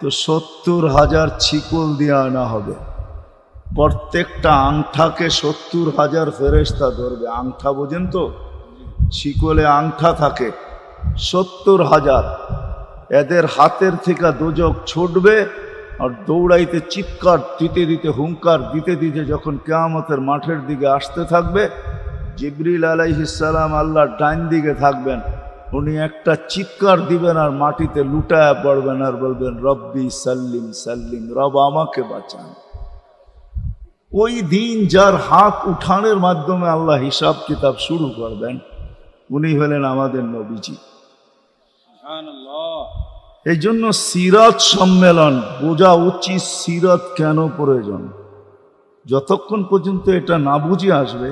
তো 70,000 শিকল দিয়ে আনা হবে। প্রত্যেকটা আংঠাকে 70,000 ফেরেশতা ধরবে। আংঠা বোঝেন তো, শিকলে আংঠা থাকে 70,000। এদের হাতের থেকে দোজক ছুটবে আর দৌড়াইতে চিৎকার দিতে দিতে, হুঙ্কার দিতে দিতে যখন কিয়ামতের মাঠের দিকে আসতে থাকবে, জিবরিল আলাইহিস সালাম আল্লাহর ডাইন দিকে থাকবেন। উনি একটা চিৎকার দিবেন আর মাটিতে লুটায়া পড়বেন আর বলবেন, রব্বি সাল্লিম সাল্লিম, রব আমাকে বাঁচান। ওই দিন যার হাত উঠানের মাধ্যমে আল্লাহ হিসাব কিতাব শুরু করবেন, উনি হলেন আমাদের নবীজি। এই জন্য সিরাত সম্মেলন বোঝা উচিত, সিরাত কেন প্রয়োজন। যতক্ষণ পর্যন্ত এটা না বুঝে আসবে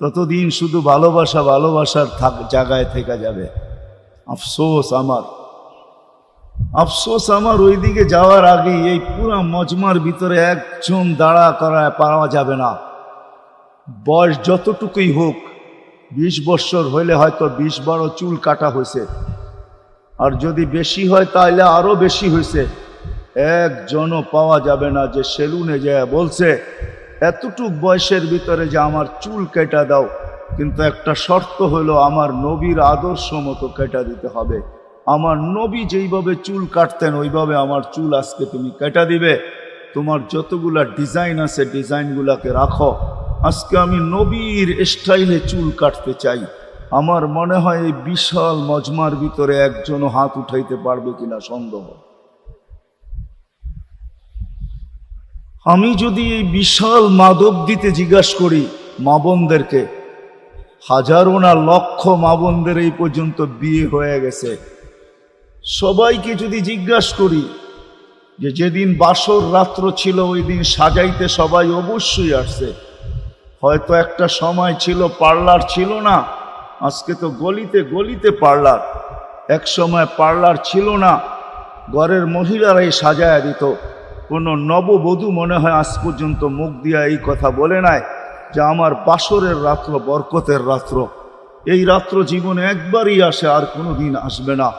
ততদিন শুধু ভালোবাসা ভালোবাসার জায়গায় থেকে যাবে। আফসোস আমার ওইদিকে যাওয়ার আগে এই পুরা মজমার ভিতরে একজন দাঁড়া করায় পাওয়া যাবে না। বয়স যতটুকুই হোক, 20 বছর হইলে হয়তো 20-12 চুল কাটা হয়েছে, আর যদি বেশি হয় তাহলে আরো বেশি হয়েছে। একজনও পাওয়া যাবে না যে সেলুনে যায় বলছে এতটুক বয়সের ভিতরে যে আমার চুল কেটে দাও, কিন্তু একটা শর্ত হলো আমার নবীর আদর্শ মতো কেটে দিতে হবে। আমার নবী যেইভাবে চুল কাটতেন ওইভাবে আমার চুল আজকে তুমি কেটে দিবে। তোমার যতগুলা ডিজাইন আছে ডিজাইনগুলাকে রাখো, আজকে আমি নবীর স্টাইলে চুল কাটতে চাই। আমার মনে হয় এই বিশাল মজমার ভিতরে একজনও হাত উঠাইতে পারবে কিনা সন্দেহ। আমি যদি এই বিশাল মাদক দিতে জিজ্ঞাসা করি মা বোনদেরকে, হাজারো না লক্ষ মা বোনদের এই পর্যন্ত বিয়ে হয়ে গেছে, সবাইকে যদি জিজ্ঞাসা করি যে যেদিন বাসর রাত্র ছিল ওই দিন সাজাইতে সবাই অবশ্যই আসছে। হয়তো একটা সময় ছিল পার্লার ছিল না, আজকে তো গলিতে গলিতে পার্লার। এক সময় পার্লার ছিল না, ঘরের মহিলারাই সাজায়া দিত। কোনো নববধূ মনে হয় আজ পর্যন্ত মুখ দিয়া এই কথা বলে নাই যে আমার বাসরের রাত্র বরকতের রাত্র। এই রাত্র জীবনে একবারই আসে, আর কোনো দিন আসবে না।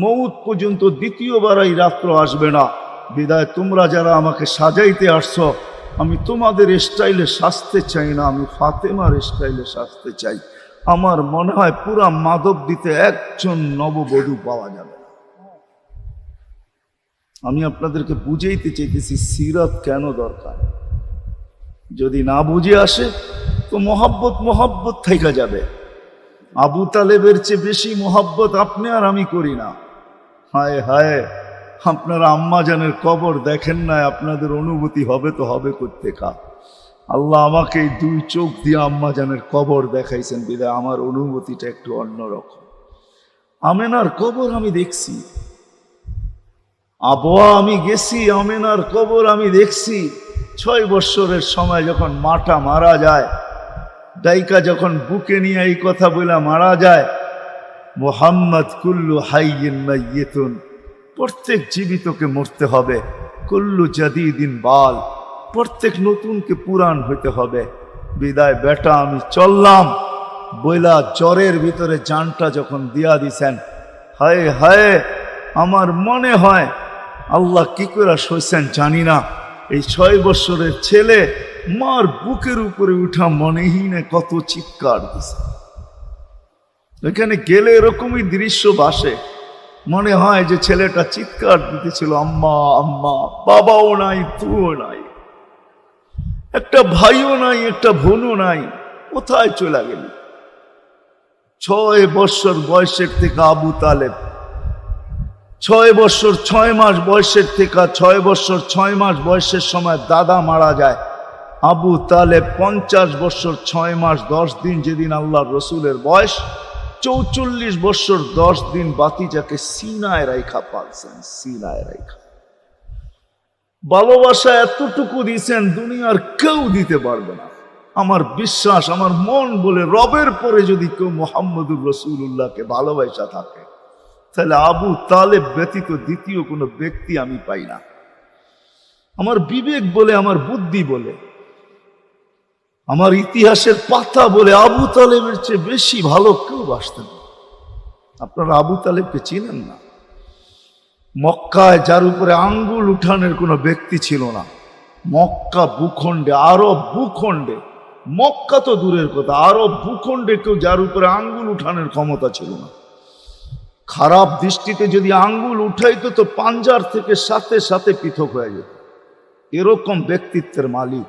মৌত পর্যন্ত দ্বিতীয়বার এই রাত্র আসবে না। বিদায় তোমরা যারা আমাকে সাজাইতে আসছো, আমি তোমাদের স্টাইলে সাজতে চাই না, আমি ফাতেমার স্টাইলে সাজতে চাই। আমার মনে হয় পুরা মাদক দিতে একজন নববধূ পাওয়া যাবে। আমি আপনাদেরকে বুঝাইতে চাইতেছি সিরাত কেন দরকার। যদি না বুঝে আসে তো মোহাব্বত থেকে যাবে। আবু তালেবের চেয়ে বেশি মোহাব্বত আপনি আর আমি করি না। হায় হায়, আপনারা আম্মাজানের কবর দেখেন না, আপনাদের অনুভূতি হবে তো হবে কোত্থেকা। আল্লাহ আমাকে এই 2 চোখ দিয়ে আম্মাজানের কবর দেখাইছেন, বিদায় আমার অনুভূতিটা একটু অন্যরকম। আমেনার কবর আমি দেখছি, আবহাওয়া আমি গেছি, আমেনার কবর আমি দেখছি। 6 বৎসরের সময় যখন মাটা মারা যায়, ডাইকা যখন বুকে নিয়ে এই কথা বলে মারা যায়, মুহাম্মদ কুল্লু হাইয়িন মাইয়িতুন, প্রত্যেক জীবিতকে মরতে হবে। কুল্লু জাদিদিন বাল, প্রত্যেক নতুনকে পুরান হইতে হবে। বিদায় বেটা আমি চললাম বইলা জ্বরের ভিতরে জানটা যখন দিয়া দিছেন, হায় হায়, আমার মনে হয় আল্লাহ কি করে সইছেন জানি না। এই 6 বৎসরের ছেলে মার বুকের উপরে উঠা মনেহীনে কত চিৎকার দিছে। এখানে গেলে এরকমই দৃশ্য ভাসে, মনে হয় যে ছেলেটা চিৎকার দিতেছিল, আম্মা আম্মা, বাবাও নাই, তুও নাই, একটা ভাইও নাই, একটা বোনও নাই, কোথায় চলে গেলি। 6 বৎসর বয়সের থেকে আবু তালেব, 6 বৎসর 6 মাস বয়সের থেকে 6 বৎসর 6 মাস বয়সের সময় দাদা মারা যায়। আবু তালেব 50 বৎসর 6 মাস 10 দিন, যেদিন আল্লাহর রসুলের বয়স 44 বৎসর 10 দিন, বাতিজাকে সিনায় রাইখা পালছেন, সিনায় রাইখা। ভালোবাসা এতটুকু দিয়েছেন দুনিয়ার কেউ দিতে পারবে না। আমার বিশ্বাস, আমার মন বলে রবের পরে যদি কেউ মুহাম্মদুর রাসূলুল্লাহকে ভালোবাসা থাকে, তাহলে আবু তালেব ব্যতীত দ্বিতীয় কোনো ব্যক্তি আমি পাই না। আমার বিবেক বলে, আমার বুদ্ধি বলে, আমার ইতিহাসের পাতা বলে আবু তালেবের চেয়ে বেশি ভালো কেউ বাসতেন। আপনারা আবু তালেবকে চিনেন না। মক্কায় যার উপরে আঙ্গুল উঠানোর কোনো ব্যক্তি ছিল না। মক্কা ভূখণ্ডে, আরব ভূখণ্ডে, মক্কা তো দূরের কথা, আরব ভূখণ্ডে কেউ যার উপরে আঙ্গুল উঠানোর ক্ষমতা ছিল না। খারাপ দৃষ্টিতে যদি আঙ্গুল উঠাইতো তো পাঞ্জার থেকে সাথে সাথে পৃথক হয়ে যেত। এরকম ব্যক্তিত্বের মালিক।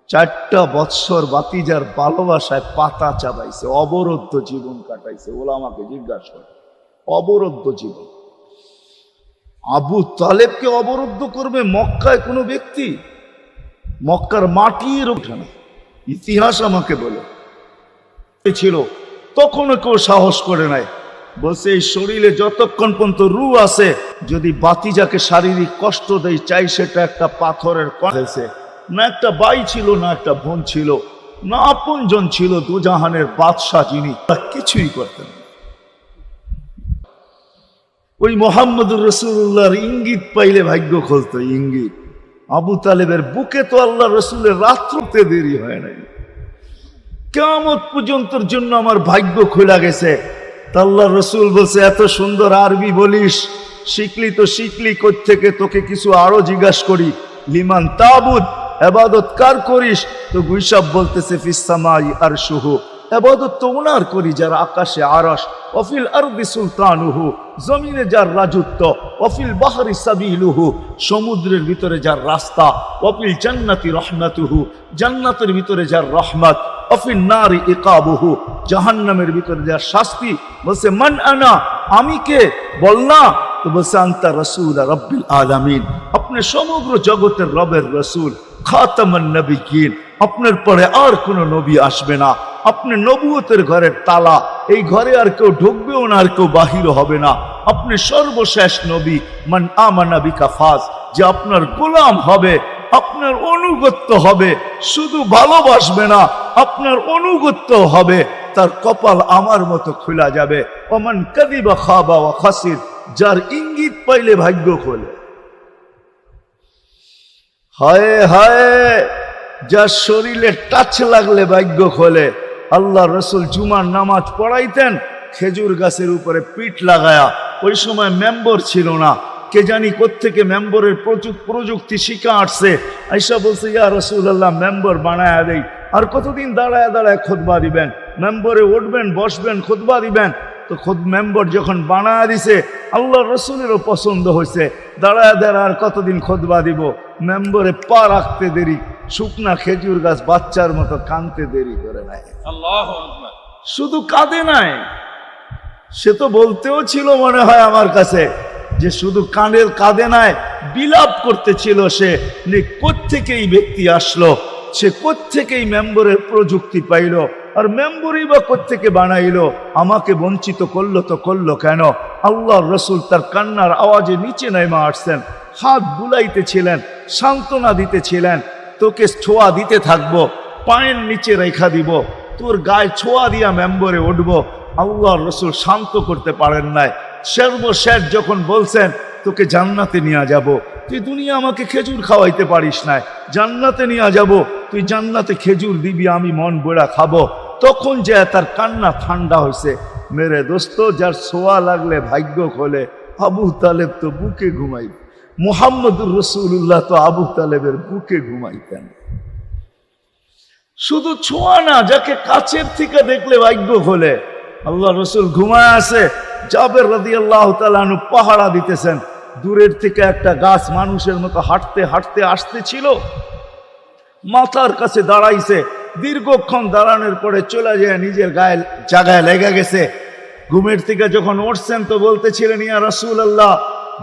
4টা বৎসর বাতিজার ভালোবাসায় পাতা চাবাইছে, অবরুদ্ধ জীবন কাটাইছে। ওলামাকে জিজ্ঞাসা করে, অবরুদ্ধ জীবন। আবু তালেবকে অবরুদ্ধ করবে মক্কায় কোনো ব্যক্তি? মক্কার মাটির ওঠে না। ইতিহাস আমাকে বলে ছিল, তখনও কেউ সাহস করে নাই। বলছে এই শরীরে যতক্ষণ পর্যন্ত রূহ আছে, যদি বাতিজাকে শারীরিক কষ্ট দেয়, চাই সেটা একটা পাথরের করেছে। না একটা ভাই ছিল, না একটা বোন ছিল, না আপনজন ছিল, দুজাহানের বাদশাহ যিনি, কিছুই করতেন না। ওই মোহাম্মদুর রাসূলুল্লাহর ইঙ্গিত পাইলে ভাগ্য খুলতো, ইঙ্গিত। আবু তালেবের বুকে তো আল্লাহ রসুলের রাত্রতে দেরি হয় নাই। কিয়ামত পর্যন্তর জন্য আমার ভাগ্য খোলা গেছে। আল্লাহ রসুল বলছে, এত সুন্দর আরবি বলিস, শিখলি তো শিখলি কোত্থেকে? তোকে কিছু আরো জিজ্ঞাসা করি। লিমান তাবুদ, ইবাদত কার করিস? তো গুইসাব বলতেছে ফিস সামাই আরশুহু, ইবাদত তো ওনার করি যার আকাশে আরশ, ওয়াফিল আরদি সুলতানুহু, জমিনে যার রাজত্ব, ওয়াফিল বাহরি সাবিলুহু, সমুদ্রের ভিতরে যার রাস্তা, ওয়াফিল জান্নাতি রহমাতুহু, জান্নাতের ভিতরে যার রহমত, ওয়াফিন নারি ইকাবুহু, জাহান্নামের ভিতরে যার শাস্তি। বলছে মান আনা, আমি কে? বল না। তো বলছে আনতা রাসূল রাব্বিল আলামিন, আপনি সমগ্র জগতের রবের রাসূল, খাতামান নবিয়্যিন, আপনার পরে আর কোনো নবী আসবে না। আপনি নবুয়তের ঘরের তালা, এই ঘরে আর কেউ ঢুকবেও না, আর কেউ বাহির হবে না। আপনি সর্বশেষ নবী। মান আমানা বিকা ফাজ, যে আপনার গোলাম হবে, আপনার অনুগত্য হবে, শুধু ভালোবাসবে না, আপনার অনুগত্য হবে, তার কপাল আমার মতো খোলা যাবে। ওমান কাযিবা খাবা ওয়া খাসির, যার ইঙ্গিত পাইলে ভাগ্য খোলে। হায় হায়, যার শরীরে টাচ লাগলে ভাগ্য খোলে। আল্লাহ রসুল জুমার নামাজ পড়াইতেন খেজুর গাছের উপরে পিঠ লাগায়া। ওই সময় মেম্বর ছিল না, কে জানি কোত্থেকে মেম্বরের প্রযুক্তি শিখা আসছে। আইসা বলছে, ইয়া রাসূলুল্লাহ, মেম্বর বানায়া দেই। আর কতদিন দাঁড়ায় দাঁড়ায় খুতবা দিবেন? মেম্বরে উঠবেন, বসবেন, খুতবা দিবেন। তো খুদ মেম্বর যখন বানায়া দিছে, আল্লাহ রসুলেরও পছন্দ হয়েছে। দাঁড়ায় দাঁড়ায় আর কতদিন খুতবা দিব? মেম্বরে পা রাখতে দেরি, শুকনা খেজুর গাছ বাচ্চার মতো কাঁদতে দেরি করে নাই। শুধু কাঁদে নাই, সে তো বলতেও ছিল মনে হয় আমার কাছে, যে শুধু কাঁদে নাই, বিলাপ করতেছিল সে। কোত্থেকে এই ব্যক্তি আসলো, সে কোত্থেকেই মেম্বরের প্রযুক্তি পাইল, আর মেম্বরই বা কোত্থেকে বানাইলো? আমাকে বঞ্চিত করলো তো করলো কেন? আল্লাহ রসুল তার কান্নার আওয়াজে নিচে নেমে আসছেন, হাত বুলাইতেছিলেন, সান্ত্বনা দিতেছিলেন। তোকে ছোঁয়া দিতে থাকবো, পায়ের নিচে রেখা দিব, তোর গায়ে ছোঁয়া দিয়া মেম্বরে উঠবো। আল্লাহ রসুল শান্ত করতে পারেন নাই। সর্বশেষ যখন বলছেন, তোকে জান্নাতে নিয়ে যাব, তুই দুনিয়া আমাকে খেজুর খাওয়াইতে পারিস না, জান্নাতে নিয়ে যাব, তুই জান্নাতে খেজুর দিবি, আমি মন বড়া খাবো। তখন যে তার কান্না ঠান্ডা হয়েছে। মেরে দোস্ত, যার ছোঁয়া লাগলে ভাগ্য খোলে। আবু তালেব তো বুকে ঘুমাই, মুহাম্মদুর রাসূলুল্লাহ তো আবু তালেবের বুকে ঘুমাইতেন। শুধু ছোঁয়া না, যাকে কাছের থেকে দেখলে ভাগ্য খোলে। আল্লাহ রসুল ঘুমায় আছে, জাবের রাদিয়াল্লাহু তাআলা আনহু পাহারা দিতেছেন। দূরের থেকে একটা গাছ মানুষের মতো হাঁটতে হাঁটতে আসতেছিল, মাথার কাছে দাঁড়াইছে। দীর্ঘক্ষণ দাঁড়ানোর পরে চলে যায় নিজের গায়ে জায়গায় লেগে গেছে। ঘুমের থেকে যখন উঠছেন তো বলতেছিলেন, ইয়া রাসূলুল্লাহ,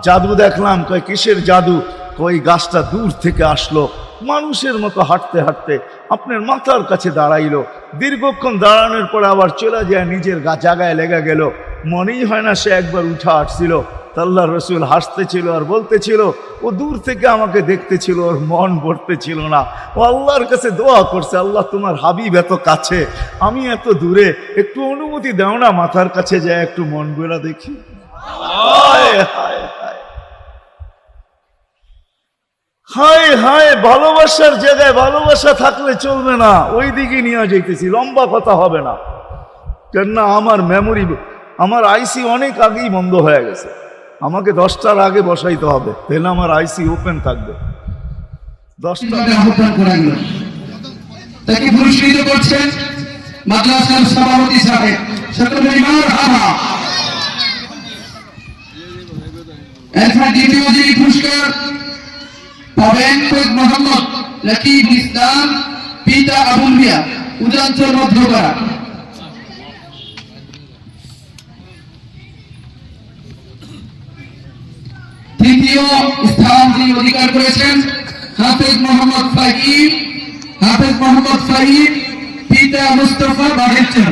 জাদু দেখলাম। কয় কিসের জাদু? কই গাছটা দূর থেকে আসলো, মানুষের মতো হাঁটতে হাঁটতে আপনার মাথার কাছে দাঁড়াইলো। দীর্ঘক্ষণ দাঁড়ানোর পরে আবার চলে যায় নিজের জায়গায় লেগে গেল। মনেই হয় না সে একবার উঠা আসছিল। আল্লাহ রসুল হাসতেছিল আর বলতেছিল, ও দূর থেকে আমাকে দেখতেছিল, ওর মন ভরতেছিল না। ও আল্লাহর কাছে দোয়া করছে, আল্লাহ তোমার হাবিব এত কাছে, আমি এত দূরে, একটু অনুমতি দাও না, মাথার কাছে যায় একটু মন ভরা দেখি। হায় হায় হায় হায় হায়, ভালোবাসার জায়গায় ভালোবাসা থাকলে চলবে না, ওই দিকে নিয়ে যাইতেছি। লম্বা কথা হবে না, কেননা আমার আইসি অনেক আগেই বন্ধ হয়ে গেছে। আমাকে 10টার আগে বসাইতে হবে, তাহলে আমার আইসি ওপেন থাকবে। 10টা আহ্বান করা গেল। তাকে পুরস্কৃত করছেন মাদ্রাসার সভাপতি সাহেব। সকলে মারহাবা। এরপর দ্বিতীয় যিনি পুরস্কার পাবেন সৈয়দ মোহাম্মদ রকিব ইসলাম, পিতা আবুল মিয়া, উজাঞ্চল মধ্যপাড়া। তৃতীয় স্থান যিনি অধিকার করেছেন হাফেজ মোহাম্মদ ফাহিম, পিতা মুস্তফা বাগেরচর।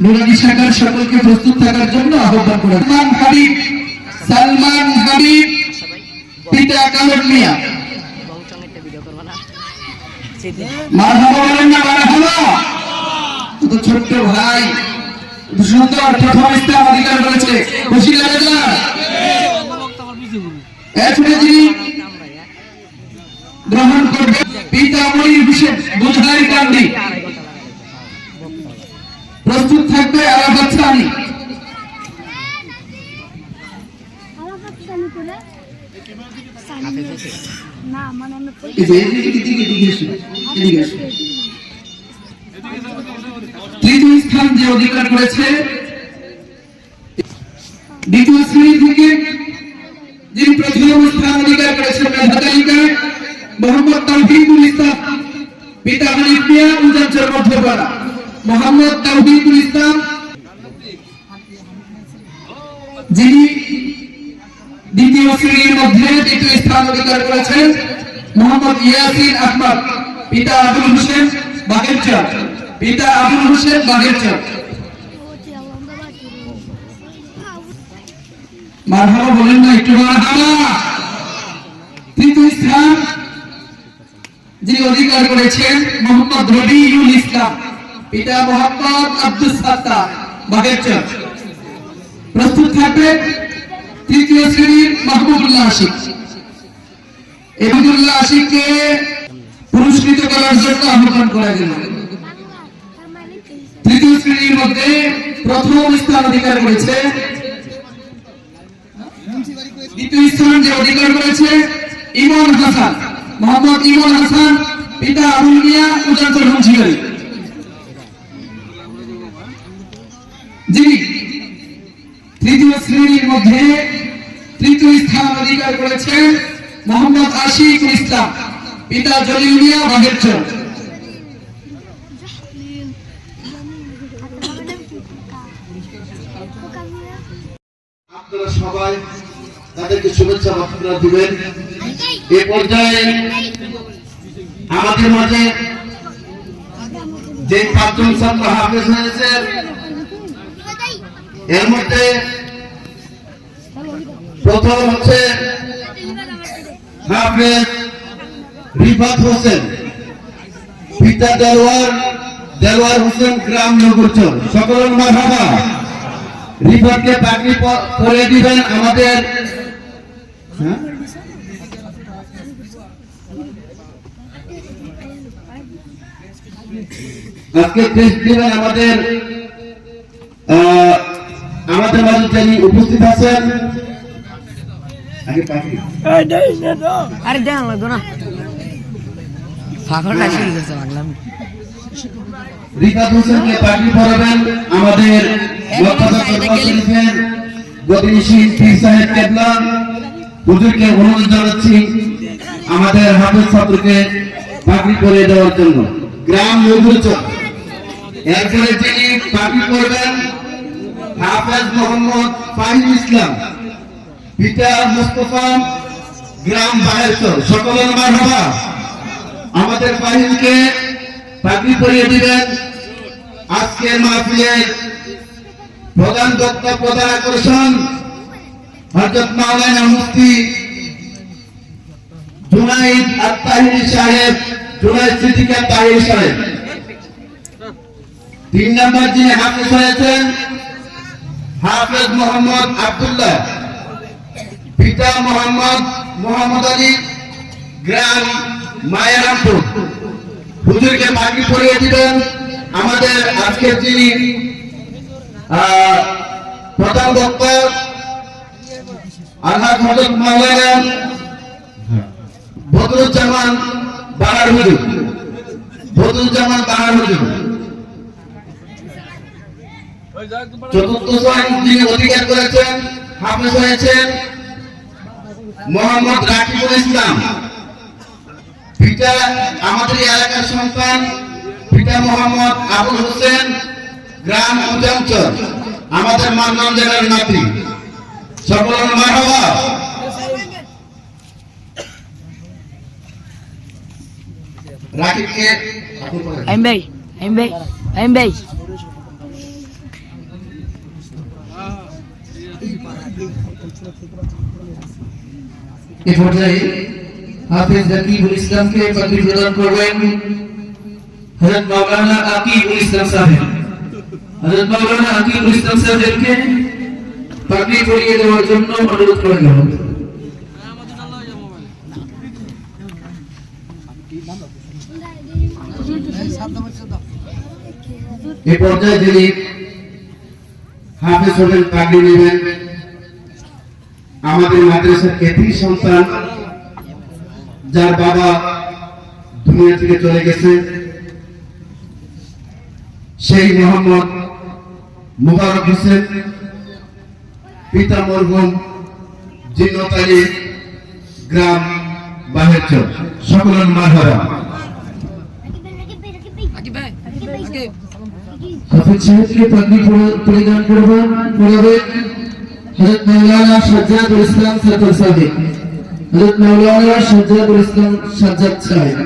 নুরানি শাখার সকলকে প্রস্তুত থাকার জন্য আহ্বান করা। সালমান হাবিব, পিতা কামর মিয়া। মারহাবা বলেন না, মারহাবা। তো ছোট্ট ভাই সুন্দর প্রথম স্থান অধিকার করেছে, খুশি লাগে না? এরপরে যিনি গ্রহণ করবে পিতা মনির হোসেন, বুঝাই কান্দি। প্রস্তুত থাকবে আরাফাত সানি। তৃতীয় স্থান যে অধিকার করেছে দ্বিতীয় শ্রেণী থেকে যিনি প্রথম স্থান অধিকার করেছেন মেধা তালিকায় মোহাম্মদ তাওহীদুল ইসলাম, পিতা হানিফ মিয়া, উজাঞ্চল মধ্যপাড়া। মোহাম্মদ তাওহীদুল ইসলাম যিনি দ্বিতীয় শ্রেণীর মধ্যে তৃতীয় স্থান অধিকার করেছেন মোহাম্মদ ইয়াসিন আহমদ, পিতা আবুল হোসেন বাগেরচর, মারহাবা বলেন না একটু, মারহাবা। তৃতীয় স্থান যিনি অধিকার করেছেন মোহাম্মদ রবিউল ইসলাম, পিতা মোহাম্মদ আব্দুস সাত্তার, বাগেরচর। প্রস্তুত থাকবে তৃতীয় শ্রেণীর মাহবুবুল্লাহ আশিক। মাহবুবুল্লাহ আশিককে পুরস্কৃত করার জন্য আহ্বান করা গেল। তৃতীয় শ্রেণীর মধ্যে প্রথম স্থান অধিকার করেছে, দ্বিতীয় স্থান যে অধিকার করেছে ইমন হাসান, মোহাম্মদ ইমন হাসান, পিতা আবুল মিয়া, উজাঞ্চল মুন্সিগঞ্জ। যিনি তৃতীয় শ্রেণীর মধ্যে তৃতীয় স্থান অধিকার করেছেন মোহাম্মদ আশিকুল ইসলাম, পিতা জলিল মিয়া, বাগেরচর। আপনারা সবাই তাদেরকে শুভেচ্ছা বক্তব্য দিবেন। এ পর্যায়ে আমাদের মাঝে যে 5 জন ছাত্র হাফেজ হয়েছে, এর মধ্যে প্রথম হচ্ছে হাফেজ রিফাত হোসেন, পিতা দেলোয়ার হোসেন, গ্রাম নগরচর। সকলের মারহাবা। রিফাতকে পাগড়ি পরে দিবেন আমাদের আজকে টেস্ট দিবেন আমাদের মাঝে যিনি উপস্থিত আছেন। আগে পাগড়ি আরে দেন লাগতো না, ফাঁকড়টা শুরু করতে পারলাম। রিফাত হোসেনকে পাগড়ি পরাবেন আমাদের হুজুরকে অনুরোধ জানাচ্ছি আমাদের হাফেজ ছাত্রকে পাগড়ি পরিয়ে দেওয়ার জন্য। গ্রাম নগরচর। এরপরে যিনি পাগড়ি পরবেন হাফেজ মোহাম্মদ ফাহিম ইসলাম, পিতা মুস্তফা, গ্রাম বাগেরচর। সকলের মারহাবা। আমাদের ফাহিমকে পাগড়ি পরিয়ে দিবেন আজকের মাহফিলের প্রধান বক্তা, প্রধান আকর্ষণ হযরত মাওলানা মুফতি জুনাইদ আত-তাহিরি সাহেব, জুনাইদ সিদ্দিকী আত-তাহিরি সাহেব। 3 নম্বর যিনি হাফেজ হয়েছেন হাফেজ মোহাম্মদ আব্দুল্লাহ, পিতা মোহাম্মদ আলী, গ্রাম মায়ারামপুর। হুজুরকে পাগড়ি পরিয়ে দিবেন আমাদের আজকের যিনি প্রধান বক্তা আলহাজ হযরত মাওলানা বদরুজ্জামান বাহার হুজুর। চতুর্থ স্থান যিনি অধিকার করেছেন, হাফেজ হয়েছেন মোহাম্মদ রাকিবুল ইসলাম। পিতা আমাদের এলাকার সন্তান, পিতা মোহাম্মদ আবুল হোসেন, গ্রাম উজামচর, আমাদের মান্নান জেলার নাতি। সকল মারহাবা। রাকিবকে ভাই এ পর্যায়ে হাফেজ রাকিবুল ইসলামকে পাগড়ি প্রদান করবেন হযরত মাওলানা আকিবুল ইসলাম সাহেব। হযরত মাওলানা আকিবুল ইসলাম সাহেবকে পাগড়ি পরিয়ে দেওয়ার জন্য অনুরোধ করা হলো। এ পর্যায়ে যিনি হাফেজ হবেন, পাগড়ি নেবেন আমাদের মাদ্রাসার এতিম সন্তান, যার বাবা দুনিয়া থেকে চলে গেছে, সেই মোহাম্মদ মুবারক হোসেন, পিতা মরহুম জিন্নত আলী, গ্রাম বাহেরচর। সকলের মারহাবা। হাফেজ সাহেবকে পাগড়ি পরিধান করাবেন হযরত মাওলানা সাজ্জাদুল ইসলাম সাদর সাহেব। হযরত মাওলানা সাজ্জাদুল ইসলাম সাজ্জাদ সাহেব।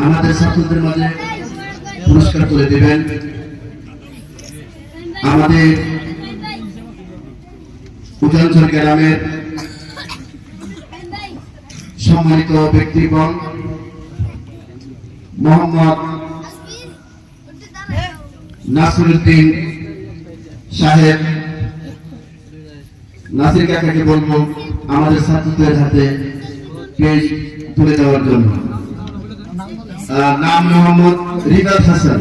আমাদের ছাত্রদের মাঝে পুরস্কার তুলে দেবেন আমাদের উজানচর গ্রামের সম্মানিত ব্যক্তিগণ মোহাম্মদ নাসিরউদ্দিন সাহেব। নাসির কাকাকে বলবো আমাদের ছাত্রদের হাতে পেজ তুলে দেওয়ার জন্য। নাম মোহাম্মদ রিফাত হাসান।